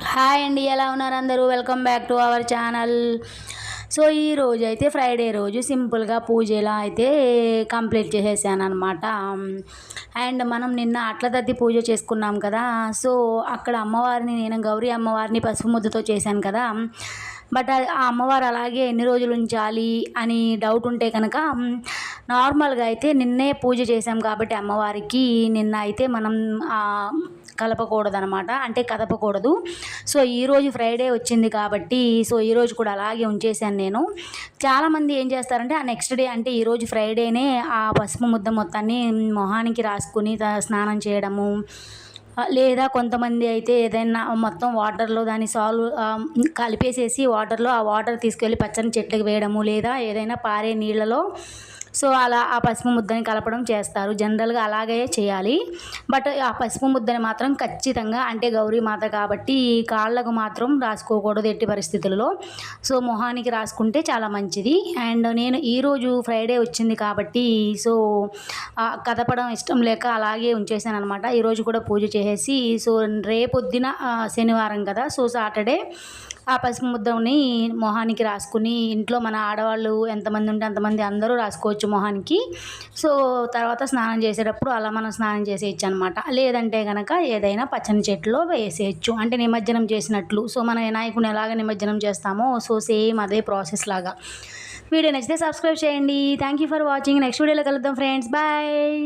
Hi అండి, ఎలా ఉన్నారు అందరూ? Welcome back to our channel. So ఈ రోజు అయితే ఫ్రైడే రోజు సింపుల్గా పూజ ఎలా అయితే కంప్లీట్ చేసేసాను అనమాట. అండ్ మనం నిన్న అట్ల తద్ది పూజ చేసుకున్నాం కదా. సో అక్కడ అమ్మవారిని నేను గౌరీ అమ్మవారిని పసుపు ముద్దతో చేశాను కదా. బట్ ఆ అమ్మవారు అలాగే ఎన్ని రోజులు ఉంచాలి అని డౌట్ ఉంటే కనుక నార్మల్గా అయితే నిన్నే పూజ చేసాం కాబట్టి అమ్మవారికి నిన్న అయితే మనం కలపకూడదు అనమాట, అంటే కదపకూడదు. సో ఈరోజు ఫ్రైడే వచ్చింది కాబట్టి సో ఈరోజు కూడా అలాగే ఉంచేసాను నేను. చాలామంది ఏం చేస్తారంటే ఆ నెక్స్ట్ డే అంటే ఈరోజు ఫ్రైడేనే ఆ పసుపు ముద్ద మొత్తాన్ని మొహానికి రాసుకుని స్నానం చేయడము, లేదా కొంతమంది అయితే ఏదైనా మొత్తం వాటర్లో దాన్ని కలిపేసేసి వాటర్లో ఆ వాటర్ తీసుకెళ్ళి పచ్చని చెట్లకు వేయడము, లేదా ఏదైనా పారే నీళ్ళలో సో అలా ఆ పసుపు ముద్దని కలపడం చేస్తారు. జనరల్గా అలాగే చేయాలి. బట్ ఆ పసుపు ముద్దని మాత్రం ఖచ్చితంగా, అంటే గౌరీ మాత కాబట్టి కాళ్ళకు మాత్రం రాసుకోకూడదు ఎట్టి పరిస్థితులలో. సో మొహానికి రాసుకుంటే చాలా మంచిది. అండ్ నేను ఈరోజు ఫ్రైడే వచ్చింది కాబట్టి సో కదపడం ఇష్టం లేక అలాగే ఉంచేసాను అనమాట. ఈరోజు కూడా పూజ చేసేసి సో రేపొద్దున శనివారం కదా, సో సాటర్డే ఆ పసుపు ముద్దని మొహానికి రాసుకుని ఇంట్లో మన ఆడవాళ్ళు ఎంతమంది ఉంటే అంతమంది అందరూ రాసుకోవచ్చు మొహానికి. సో తర్వాత స్నానం చేసేటప్పుడు అలా మనం స్నానం చేసేయచ్చు అనమాట. లేదంటే కనుక ఏదైనా పచ్చని చెట్టులో వేసేయచ్చు, అంటే నిమజ్జనం చేసినట్లు. సో మన వినాయకుని ఎలాగ నిమజ్జనం చేస్తామో సో సేమ్ అదే ప్రాసెస్ లాగా. వీడియో నచ్చితే సబ్స్క్రైబ్ చేయండి. Thank you for watching. Next వీడియోలో కలుద్దాం ఫ్రెండ్స్. బాయ్.